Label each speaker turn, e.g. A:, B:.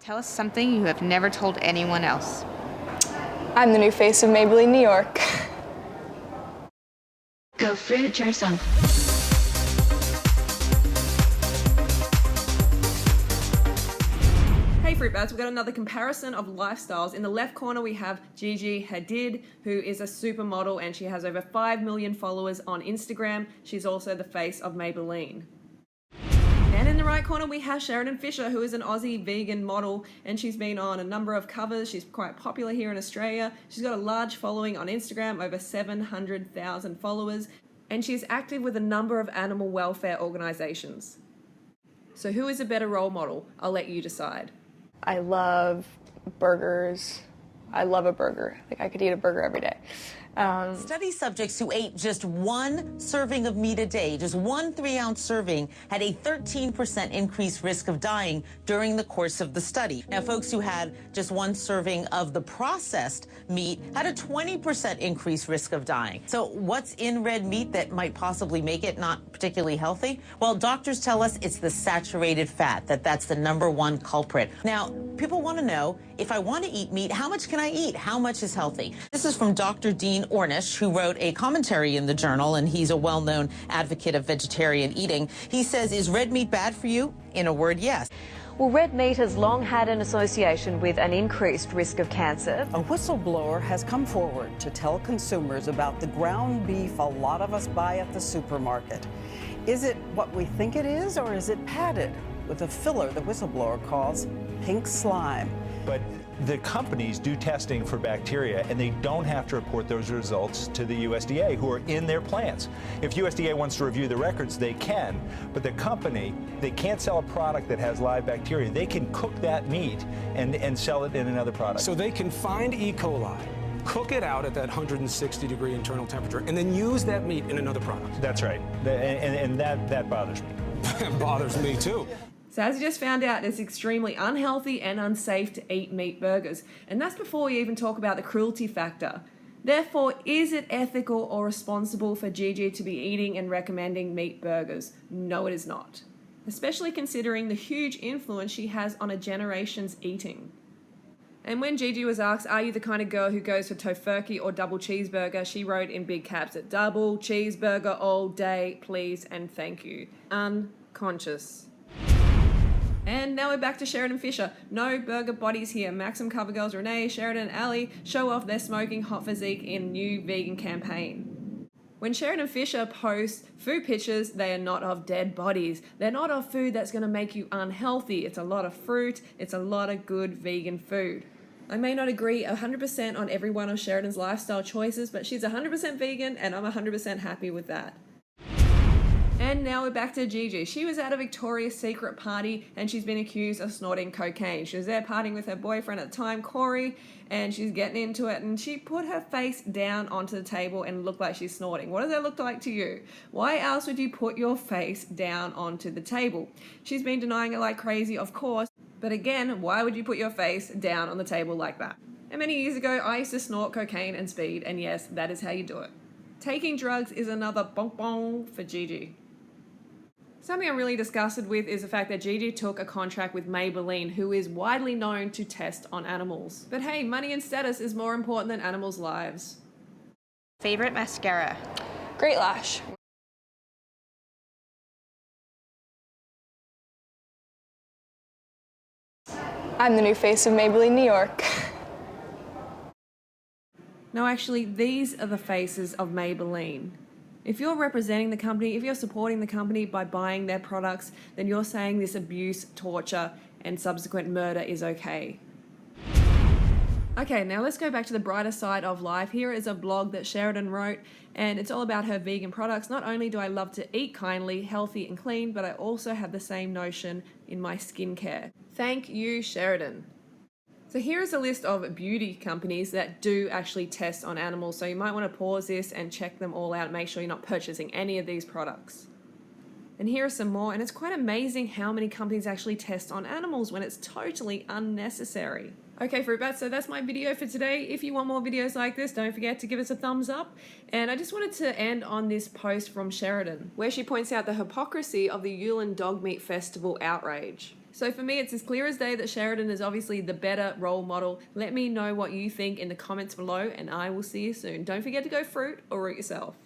A: Tell us something you have never told anyone else.
B: I'm the new face of Maybelline New York.
C: Go fruit yourself.
D: Hey Fruit Bats, we've got another comparison of lifestyles. In the left corner we have Gigi Hadid, who is a supermodel and she has over 5 million followers on Instagram. She's also the face of Maybelline. And in the right corner we have Sheridyn Fisher, who is an Aussie vegan model, and she's been on a number of covers. She's quite popular here in Australia. She's got a large following on Instagram, over 700,000 followers, and she's active with a number of animal welfare organisations. So who is a better role model? I'll let you decide.
B: I love burgers. I love a burger. Like, I could eat a burger every day.
E: Study subjects who ate just one serving of meat a day, just one 3-ounce serving, had a 13% increased risk of dying during the course of the study. Now, folks who had just one serving of the processed meat had a 20% increased risk of dying. So what's in red meat that might possibly make it not particularly healthy? Well, doctors tell us it's the saturated fat, that's the #1 culprit. Now, people want to know, if I want to eat meat, how much can I eat? How much is healthy? This is from Dr. Dean Ornish, who wrote a commentary in the journal, and he's a well-known advocate of vegetarian eating. He says, is red meat bad for you? In a word, yes.
F: Well, red meat has long had an association with an increased risk of cancer.
G: A whistleblower has come forward to tell consumers about the ground beef a lot of us buy at the supermarket. Is it what we think it is, or is it padded with a filler the whistleblower calls pink slime?
H: But the companies do testing for bacteria, and they don't have to report those results to the USDA, who are in their plants. If USDA wants to review the records, they can, but the company, they can't sell a product that has live bacteria. They can cook that meat and sell it in another product.
I: So they can find E. coli, cook it out at that 160-degree internal temperature, and then use that meat in another product.
H: That's right, and that bothers me.
I: It bothers me too.
D: So as you just found out, it's extremely unhealthy and unsafe to eat meat burgers. And that's before we even talk about the cruelty factor. Therefore, is it ethical or responsible for Gigi to be eating and recommending meat burgers? No, it is not. Especially considering the huge influence she has on a generation's eating. And when Gigi was asked, are you the kind of girl who goes for tofurkey or double cheeseburger, she wrote in big caps that double cheeseburger all day, please and thank you. Unconscious. And now we're back to Sheridyn Fisher. No burger bodies here. Maxim cover girls Renee, Sheridyn and Ali show off their smoking hot physique in new vegan campaign. When Sheridyn Fisher posts food pictures, they are not of dead bodies. They're not of food that's going to make you unhealthy. It's a lot of fruit. It's a lot of good vegan food. I may not agree 100% on every one of Sheridyn's lifestyle choices, but she's 100% vegan and I'm 100% happy with that. And now we're back to Gigi. She was at a Victoria's Secret party and she's been accused of snorting cocaine. She was there partying with her boyfriend at the time, Corey, and she's getting into it and she put her face down onto the table and looked like she's snorting. What does that look like to you? Why else would you put your face down onto the table? She's been denying it like crazy, of course, but again, why would you put your face down on the table like that? And many years ago, I used to snort cocaine and speed, and yes, that is how you do it. Taking drugs is another bonk bonk for Gigi. Something I'm really disgusted with is the fact that Gigi took a contract with Maybelline, who is widely known to test on animals. But hey, money and status is more important than animals' lives.
A: Favorite mascara?
B: Great Lash. I'm the new face of Maybelline New York.
D: No, actually, these are the faces of Maybelline. If you're representing the company, if you're supporting the company by buying their products, then you're saying this abuse, torture, and subsequent murder is okay. Okay, now let's go back to the brighter side of life. Here is a blog that Sheridyn wrote, and it's all about her vegan products. Not only do I love to eat kindly, healthy, and clean, but I also have the same notion in my skincare. Thank you, Sheridyn. So here is a list of beauty companies that do actually test on animals. So you might want to pause this and check them all out. Make sure you're not purchasing any of these products. And here are some more. And it's quite amazing how many companies actually test on animals when it's totally unnecessary. Okay, Fruit Bats, so that's my video for today. If you want more videos like this, don't forget to give us a thumbs up. And I just wanted to end on this post from Sheridyn, where she points out the hypocrisy of the Yulin Dog Meat Festival outrage. So for me, it's as clear as day that Sheridyn is obviously the better role model. Let me know what you think in the comments below, and I will see you soon. Don't forget to go fruit or root yourself.